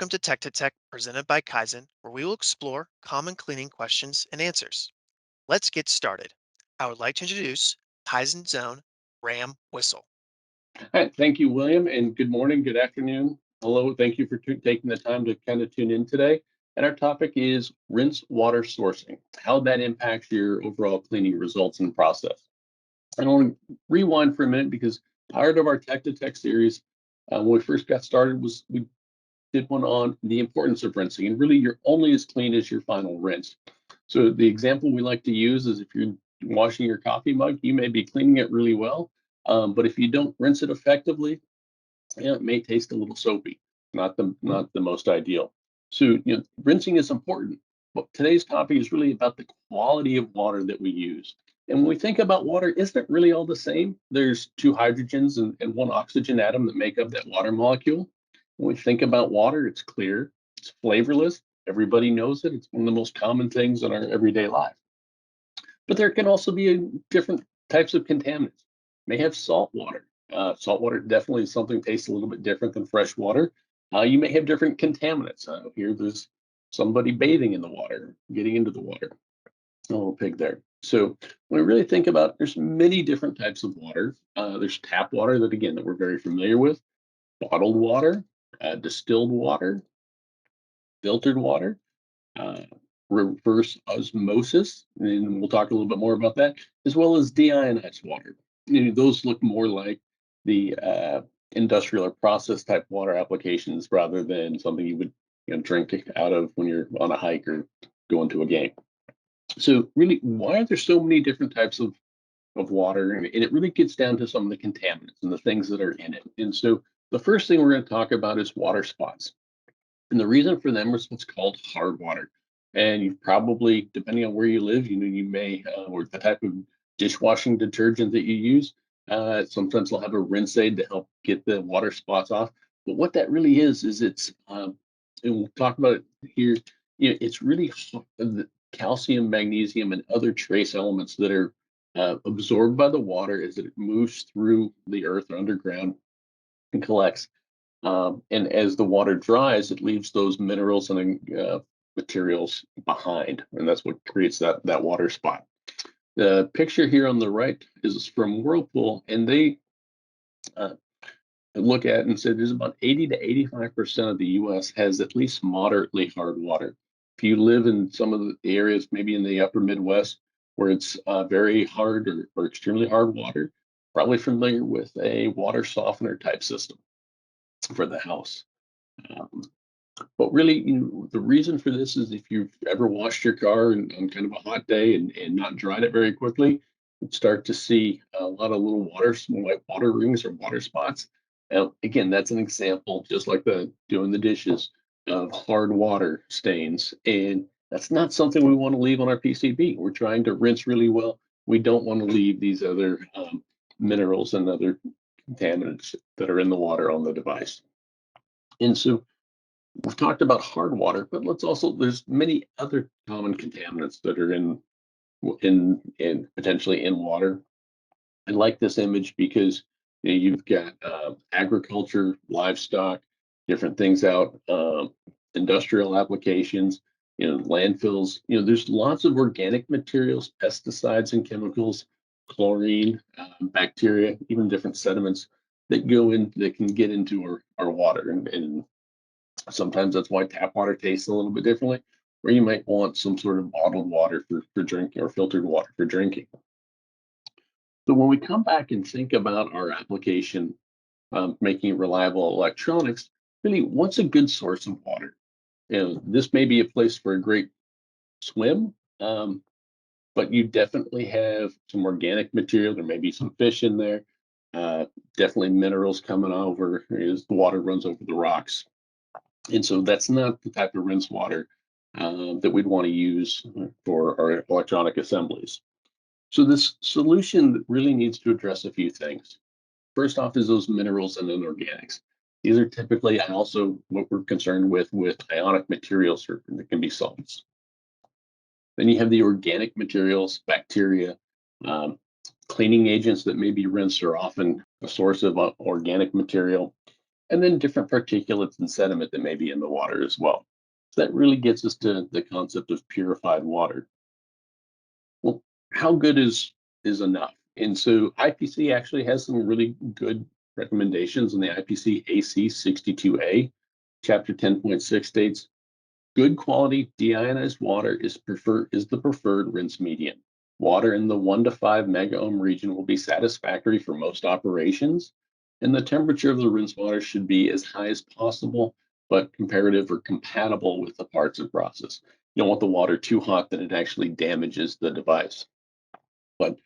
Welcome to Tech to Tech, presented by Kaizen, where we will explore common cleaning questions and answers. Let's get started. I would like to introduce Kaizen Zone Ram Whistle. Hi, thank you, William, and good morning, good afternoon. Hello, thank you for taking the time to kind of tune in today. And our topic is rinse water sourcing, how that impacts your overall cleaning results and process. And I want to rewind for a minute because part of our Tech to Tech series, when we first got started, was we did one on the importance of rinsing, and really you're only as clean as your final rinse. So the example we like to use is if you're washing your coffee mug, you may be cleaning it really well, but if you don't rinse it effectively, it may taste a little soapy, not the most ideal. So rinsing is important, but today's topic is really about the quality of water that we use. And when we think about water, isn't it really all the same? There's two hydrogens and one oxygen atom that make up that water molecule. When we think about water, it's clear, it's flavorless. Everybody knows it. It's one of the most common things in our everyday life. But there can also be different types of contaminants. May have salt water. Salt water definitely is something tastes a little bit different than fresh water. You may have different contaminants. Here, there's somebody bathing in the water, getting into the water. A little pig there. So when we really think about, there's many different types of water. There's tap water that again that we're very familiar with, bottled water, distilled water, filtered water, uh, reverse osmosis, and we'll talk a little bit more about that, as well as deionized water. Those look more like the industrial or process type water applications rather than something you would drink out of when you're on a hike or going to a game. So, really, why are there so many different types of water? And it really gets down to some of the contaminants and the things that are in it. And so, the first thing we're going to talk about is water spots. And the reason for them is what's called hard water. And you've probably, depending on where you live, you may, or the type of dishwashing detergent that you use, sometimes they'll have a rinse aid to help get the water spots off. But what that really is it's, and we'll talk about it here, it's really the calcium, magnesium, and other trace elements that are absorbed by the water as it moves through the earth or underground and collects. And as the water dries, it leaves those minerals and materials behind, and that's what creates that water spot. The picture here on the right is from Whirlpool, and they uh, look at and say there's about 80 to 85% of the U.S. has at least moderately hard water. If you live in some of the areas, maybe in the upper Midwest, where it's very hard or extremely hard water, probably familiar with a water softener type system for the house. Um, but really, the reason for this is if you've ever washed your car on kind of a hot day and not dried it very quickly, you'd start to see a lot of little white water rings or water spots. Again, that's an example, just like the doing the dishes, of hard water stains. And that's not something we want to leave on our PCB. We're trying to rinse really well. We don't want to leave these other minerals and other contaminants that are in the water on the device. And so we've talked about hard water, but there's many other common contaminants that are in potentially in water. I like this image because you've got agriculture, livestock, different things out, industrial applications, landfills. There's lots of organic materials, pesticides and chemicals, chlorine, bacteria, even different sediments that go in that can get into our water and sometimes that's why tap water tastes a little bit differently, or you might want some sort of bottled water for drinking or filtered water for drinking. So when we come back and think about our application, making it reliable electronics, really, what's a good source of water? This may be a place for a great swim, but you definitely have some organic material. There may be some fish in there. Definitely minerals coming over as the water runs over the rocks. And so that's not the type of rinse water that we'd want to use for our electronic assemblies. So this solution really needs to address a few things. First off is those minerals and inorganics. These are typically also what we're concerned with ionic materials or that can be salts. Then you have the organic materials, bacteria, um, cleaning agents that may be rinsed are often a source of organic material. and then different particulates and sediment that may be in the water as well. So that really gets us to the concept of purified water. Well, how good is enough? And so IPC actually has some really good recommendations in the IPC AC 62A. Chapter 10.6 states, good quality deionized water is the preferred rinse medium. Water in the 1 to 5 megaohm region will be satisfactory for most operations, and the temperature of the rinse water should be as high as possible, but comparative or compatible with the parts and process. You don't want the water too hot that it actually damages the device. But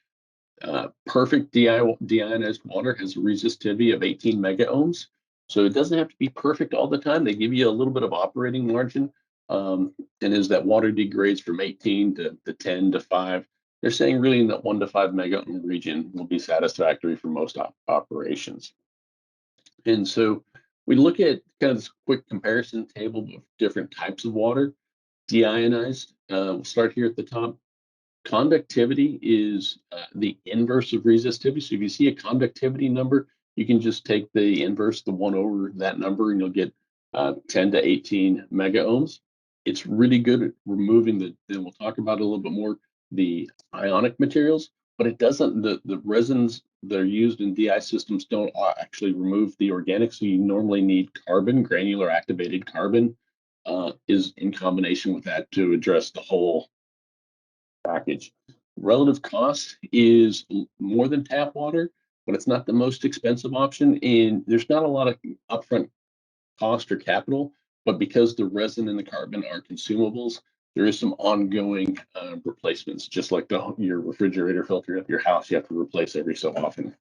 perfect deionized water has a resistivity of 18 megaohms. So it doesn't have to be perfect all the time. They give you a little bit of operating margin. And as that water degrades from 18 to 10 to 5, they're saying really in that 1 to 5 megaohm region will be satisfactory for most operations. And so we look at kind of this quick comparison table of different types of water. Deionized, we'll start here at the top. Conductivity is the inverse of resistivity. So if you see a conductivity number, you can just take the inverse, the 1 over that number, and you'll get 10 to 18 megaohms. It's really good at removing then we'll talk about it a little bit more, the ionic materials, but it doesn't, the resins that are used in DI systems don't actually remove the organics. So you normally need carbon, granular activated carbon is in combination with that to address the whole package. Relative cost is more than tap water, but it's not the most expensive option. And there's not a lot of upfront cost or capital, but because the resin and the carbon are consumables, there is some ongoing replacements, just like your refrigerator filter at your house, you have to replace every so often.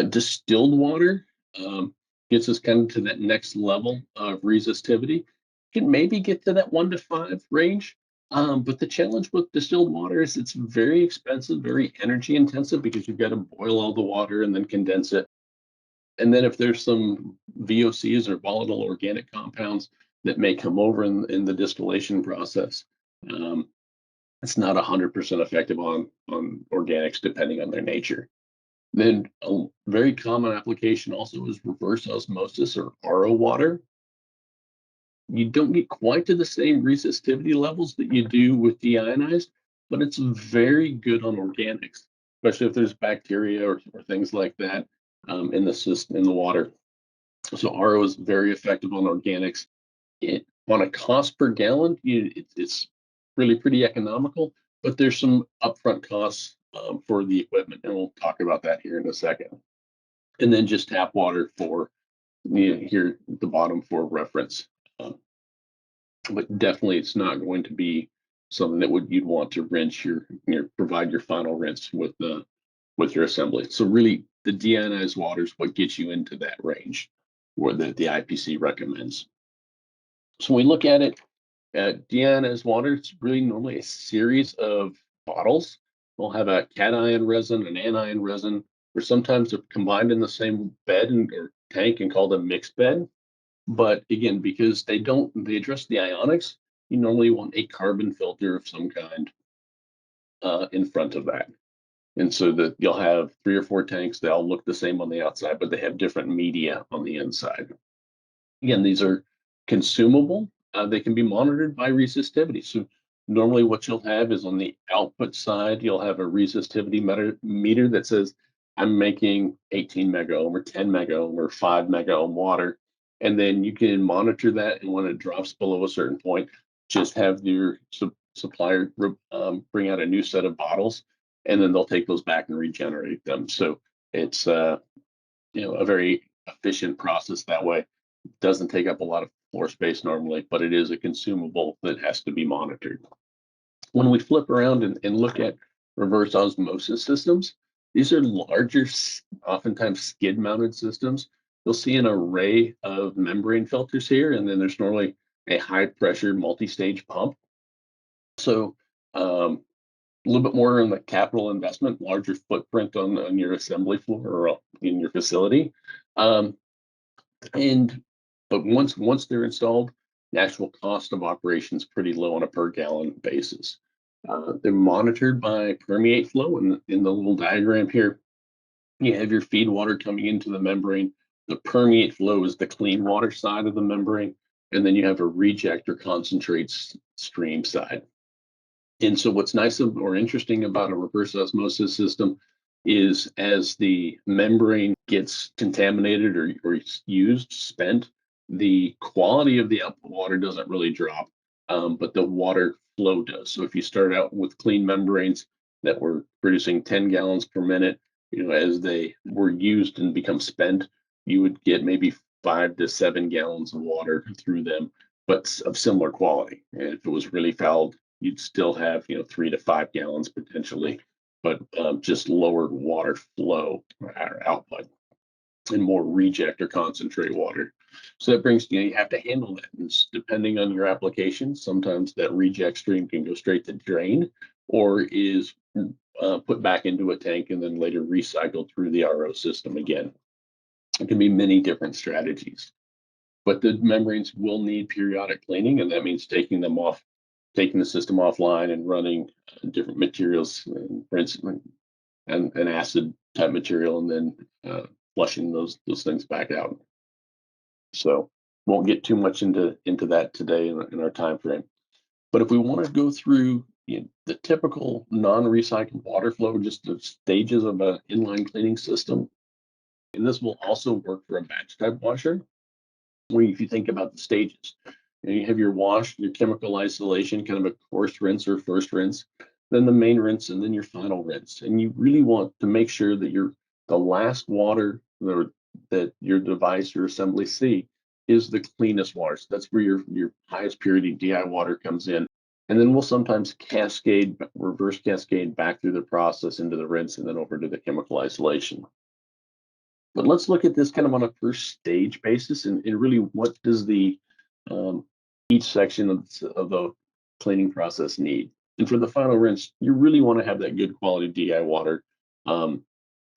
Distilled water gets us kind of to that next level of resistivity. Can maybe get to that 1 to 5 range. But the challenge with distilled water is it's very expensive, very energy intensive because you've got to boil all the water and then condense it. And then if there's some VOCs or volatile organic compounds that may come over in the distillation process, um, it's not 100% effective on organics depending on their nature. Then a very common application also is reverse osmosis or RO water. You don't get quite to the same resistivity levels that you do with deionized, but it's very good on organics, especially if there's bacteria or things like that in the system in the water. So RO is very effective on organics. On a cost per gallon, it's really pretty economical, but there's some upfront costs for the equipment, and we'll talk about that here in a second. And then just tap water for here at the bottom for reference. Um, but definitely it's not going to be something that would you'd want to rinse your provide your final rinse with your assembly. So really the deionized water is what gets you into that range where the IPC recommends. So when we look at it, deionized water, it's really normally a series of bottles. We'll have a cation resin, an anion resin, or sometimes they're combined in the same bed or tank and called a mixed bed. But again, because they address the ionics, you normally want a carbon filter of some kind in front of that. And so that you'll have 3 or 4 tanks, they all look the same on the outside, but they have different media on the inside. Again, these are consumable. They can be monitored by resistivity. So normally what you'll have is on the output side, you'll have a resistivity meter that says, I'm making 18 megaohm or 10 megaohm or 5 megaohm water. And then you can monitor that. And when it drops below a certain point, just have your supplier bring out a new set of bottles, and then they'll take those back and regenerate them. So it's a very efficient process that way. Doesn't take up a lot of floor space normally, but it is a consumable that has to be monitored. When we flip around and look at reverse osmosis systems, these are larger, oftentimes skid mounted systems. You'll see an array of membrane filters here, and then there's normally a high pressure multi-stage pump. So a little bit more on the capital investment, larger footprint on your assembly floor or in your facility. Um, and but once they're installed, the actual cost of operation is pretty low on a per gallon basis. They're monitored by permeate flow, and in the little diagram here, you have your feed water coming into the membrane The permeate flow is the clean water side of the membrane, and then you have a reject or concentrates stream side. And so what's nice or interesting about a reverse osmosis system is as the membrane gets contaminated or used, spent, the quality of the output water doesn't really drop, but the water flow does. So if you start out with clean membranes that were producing 10 gallons per minute, as they were used and become spent, you would get maybe 5 to 7 gallons of water through them, but of similar quality. And if it was really fouled, you'd still have 3 to 5 gallons potentially, but just lower water flow or output and more reject or concentrate water. So that brings you have to handle that. And depending on your application, sometimes that reject stream can go straight to drain or is put back into a tank and then later recycled through the RO system again. It can be many different strategies, but the membranes will need periodic cleaning, and that means taking the system offline and running different materials, for instance, and an acid type material, and then flushing those things back out. So won't get too much into that today in our time frame. But if we want to go through the typical non-recycled water flow, just the stages of an inline cleaning system, and this will also work for a batch type washer, where if you think about the stages, you have your wash, your chemical isolation, kind of a coarse rinse or first rinse, then the main rinse, and then your final rinse. And you really want to make sure that the last water that your device or assembly see is the cleanest water. So that's where your highest purity DI water comes in. And then we'll sometimes reverse cascade back through the process into the rinse and then over to the chemical isolation. But let's look at this kind of on a first stage basis and really what does um, each section of the cleaning process need. And for the final rinse, you really want to have that good quality DI water. Um,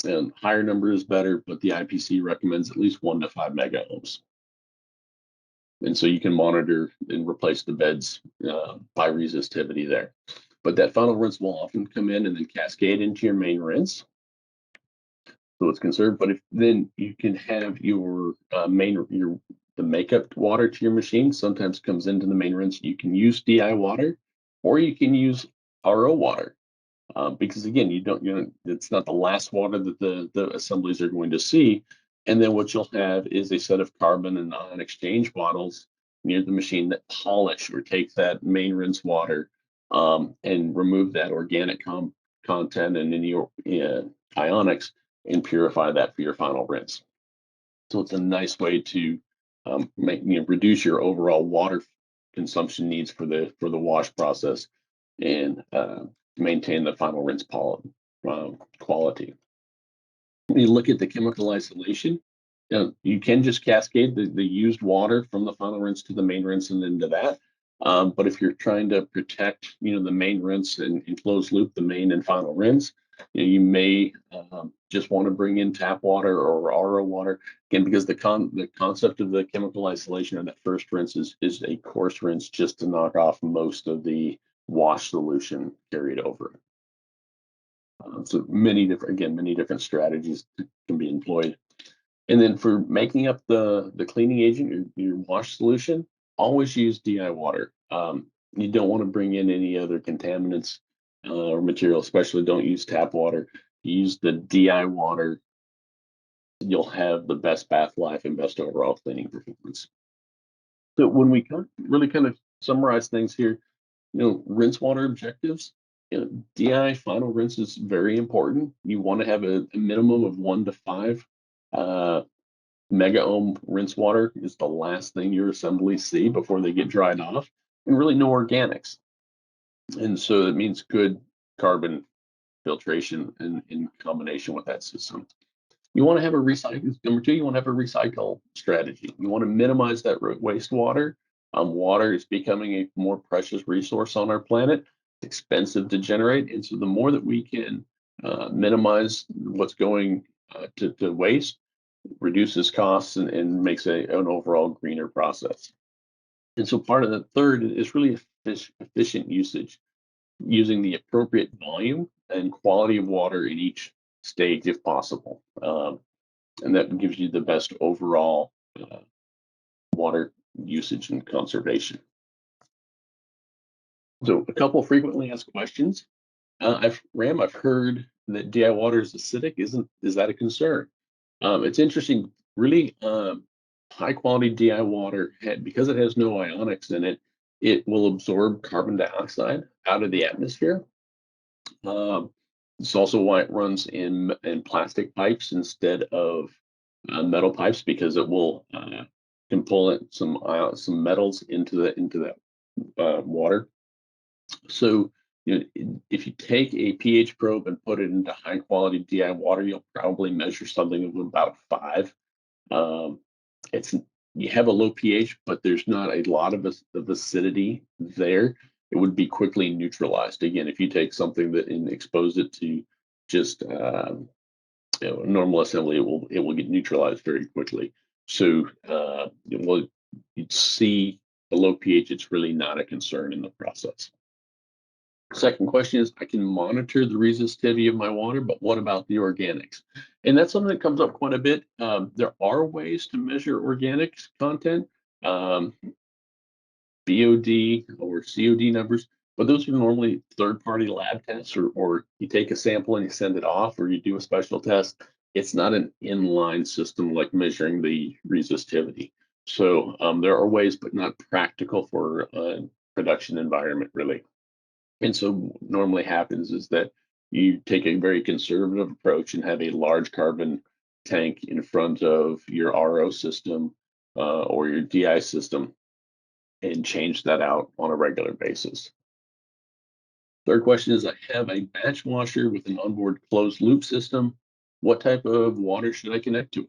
and higher number is better, but the IPC recommends at least 1 to 5 mega ohms. And so you can monitor and replace the beds by resistivity there. But that final rinse will often come in and then cascade into your main rinse. So it's conserved. But if then you can have your the makeup water to your machine sometimes comes into the main rinse. You can use DI water, or you can use RO water, because again, it's not the last water that the assemblies are going to see. And then what you'll have is a set of carbon and ion exchange bottles near the machine that polish or take that main rinse water and remove that organic content and any ionics and purify that for your final rinse. So it's a nice way to reduce your overall water consumption needs for the wash process and maintain the final rinse quality. When you look at the chemical isolation, you can just cascade the used water from the final rinse to the main rinse and into that. But if you're trying to protect, the main rinse and closed loop, the main and final rinse, you may just want to bring in tap water or RO water again, because the concept of the chemical isolation or that first rinse is a coarse rinse just to knock off most of the wash solution carried over. So many different strategies can be employed. And then for making up the cleaning agent, your wash solution, always use DI water. You don't want to bring in any other contaminants or material, especially don't use tap water. Use the DI water. You'll have the best bath life and best overall cleaning performance. So when we really kind of summarize things here, rinse water objectives. DI final rinse is very important. You want to have a minimum of 1 to 5 mega ohm rinse water is the last thing your assemblies see before they get dried off, and really no organics. And so it means good carbon filtration in combination with that system. You want to have a recycle. Number two, you want to have a recycle strategy. You want to minimize that wastewater. Water is becoming a more precious resource on our planet. It's expensive to generate, and so the more that we can minimize what's going to waste, reduces costs and makes an overall greener process. And so part of the third is really efficient usage, using the appropriate volume and quality of water in each stage if possible. and that gives you the best overall water usage and conservation. So a couple frequently asked questions. I've heard that DI water is acidic. Is that a concern? It's interesting. Really, high quality DI water, because it has no ionics in it, it will absorb carbon dioxide out of the atmosphere. Um, it's also why it runs in plastic pipes instead of metal pipes, because it will can pull in some metals into that water. So, if you take a pH probe and put it into high quality DI water, you'll probably measure something of about 5. Um, it's you have a low pH, but there's not a lot of acidity there. It would be quickly neutralized. Again, if you take something that and expose it to just normal assembly, it will get neutralized very quickly. So, you'd see the low pH. It's really not a concern in the process. Second question is, I can monitor the resistivity of my water, but what about the organics? And that's something that comes up quite a bit. There are ways to measure organics content, um, BOD or COD numbers, but those are normally third-party lab tests, or you take a sample and you send it off, or you do a special test. It's not an inline system like measuring the resistivity. So there are ways, but not practical for a production environment, really. And so what normally happens is that you take a very conservative approach and have a large carbon tank in front of your RO system or your DI system and change that out on a regular basis. Third question is, I have a batch washer with an onboard closed loop system. What type of water should I connect to?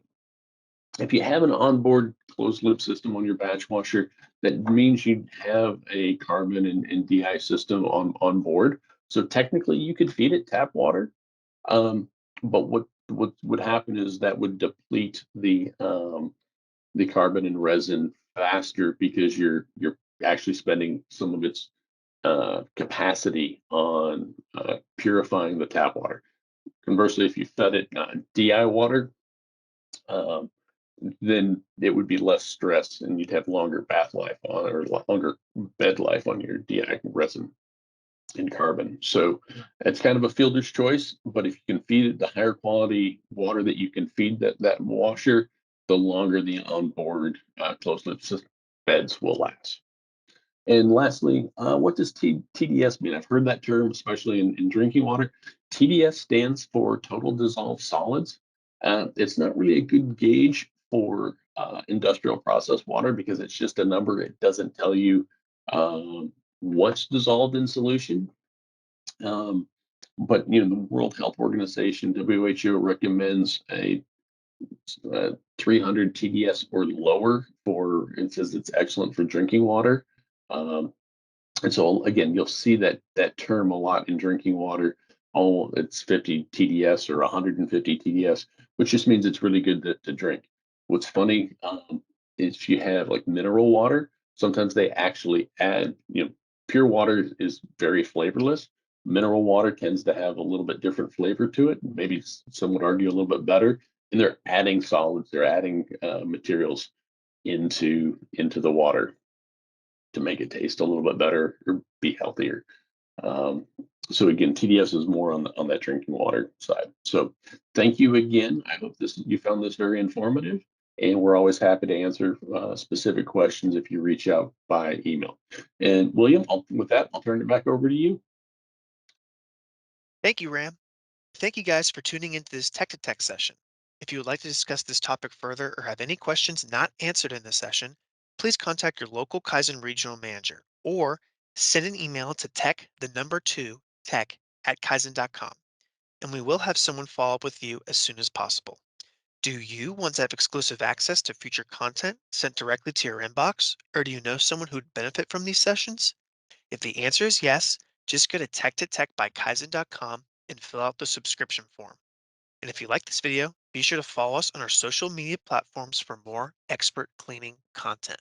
If you have an onboard closed loop system on your batch washer, that means you have a carbon and DI system on board. So technically, you could feed it tap water, but what would happen is that would deplete the carbon and resin faster because you're actually spending some of its capacity on purifying the tap water. Conversely, if you fed it DI water, um, then it would be less stress and you'd have longer bath life on or longer bed life on your DI resin and carbon. So it's kind of a fielder's choice, but if you can feed it the higher quality water that you can feed that washer, the longer the onboard closed loop beds will last. And lastly, what does TDS mean? I've heard that term, especially in drinking water. TDS stands for total dissolved solids. It's not really a good gauge for industrial process water because it's just a number. It doesn't tell you what's dissolved in solution. Um, but the World Health Organization (WHO) recommends a 300 TDS or lower for. It says it's excellent for drinking water. Um, and so again, you'll see that term a lot in drinking water. Oh, it's 50 TDS or 150 TDS, which just means it's really good to drink. What's funny is if you have like mineral water, sometimes they actually add, pure water is very flavorless. Mineral water tends to have a little bit different flavor to it. Maybe some would argue a little bit better. And they're adding solids, they're adding materials into the water to make it taste a little bit better or be healthier. Um, so again, TDS is more on that drinking water side. So thank you again. I hope you found this very informative, and we're always happy to answer specific questions if you reach out by email. And William, with that, I'll turn it back over to you. Thank you, Ram. Thank you guys for tuning into this Tech to Tech session. If you would like to discuss this topic further or have any questions not answered in this session, please contact your local Kaizen regional manager or send an email to tech@kaizen.com, and we will have someone follow up with you as soon as possible. Do you want to have exclusive access to future content sent directly to your inbox, or do you know someone who'd benefit from these sessions? If the answer is yes, just go to tech2tech by Kaizen.com and fill out the subscription form. And if you like this video, be sure to follow us on our social media platforms for more expert cleaning content.